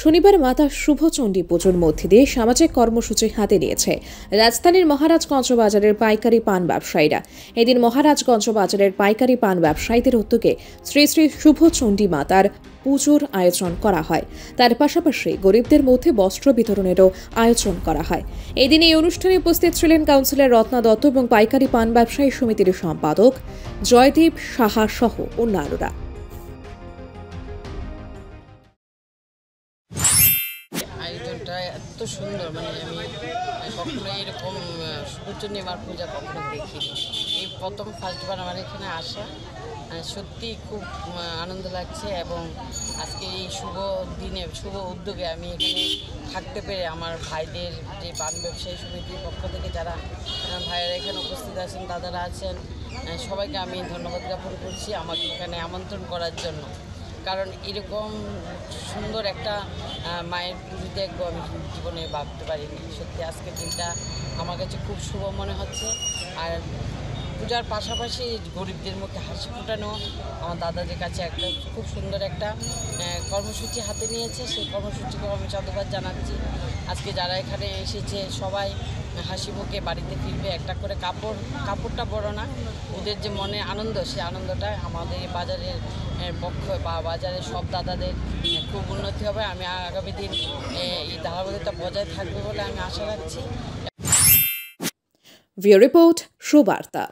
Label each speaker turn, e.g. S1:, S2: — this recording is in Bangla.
S1: শনিবার মাতা শুভচণ্ডী পুজোর মধ্যে দিয়ে সামাজিক কর্মসূচি হাতে নিয়েছে রাজধানীর মহারাজগঞ্জ বাজারের পাইকারি পান ব্যবসায়ীরা। এদিন মহারাজগঞ্জ বাজারের পাইকারি পান ব্যবসায়ীদের উদ্যোগে শ্রী শ্রী শুভচণ্ডী মাতার পুজোর আয়োজন করা হয়। তার পাশাপাশি গরিবদের মধ্যে বস্ত্র বিতরণেরও আয়োজন করা হয়। এদিন এই অনুষ্ঠানে উপস্থিত ছিলেন কাউন্সিলর রত্না দত্ত এবং পাইকারি পান ব্যবসায়ী সমিতির সম্পাদক জয়দীপ সাহা সহ অন্যান্যরা।
S2: আয়োজনটা এত সুন্দর, আমি কখনো এরকম শুভচণ্ডীমার পূজা কখনো দেখিনি। এই প্রথম ফার্স্টবার আমার এখানে আসা, সত্যি খুব আনন্দ লাগছে। এবং আজকে এই শুভ দিনে শুভ উদ্যোগে আমি এখানে থাকতে পেরে আমার ভাইদের যে পান ব্যবসায়ী সমিতির পক্ষ থেকে যারা ভাইয়েরা এখানে উপস্থিত আছেন, দাদারা আছেন, সবাইকে আমি ধন্যবাদ জ্ঞাপন করছি আমাকে এখানে আমন্ত্রণ করার জন্য। কারণ এরকম সুন্দর একটা মায়ের পুজো দেখবো আমি জীবনে ভাবতে পারিনি। সত্যি আজকের দিনটা আমার কাছে খুব শুভ মনে হচ্ছে। আর পূজার পাশাপাশি গরিবদের মুখে হাসি ফোটানো আমার দাদাদের কাছে একটা খুব সুন্দর একটা কর্মসূচি হাতে নিয়েছে। সেই কর্মসূচিকেও আমি সাধুবাদ জানাচ্ছি। আজকে যারা এখানে এসেছে সবাই হাসি মুখে বাড়িতে ফিরবে। একটা করে কাপড়টা বড় না, ওদের যে মনে আনন্দ, সেই আনন্দটা আমাদের বাজারের পক্ষ বা বাজারের সব দাদাদের খুব উন্নতি হবে। আমি আগামী দিন এই ধারাবাহিকতা বজায় থাকবে বলে আমি আশা রাখছি।
S1: রিপোর্ট সুবার্তা।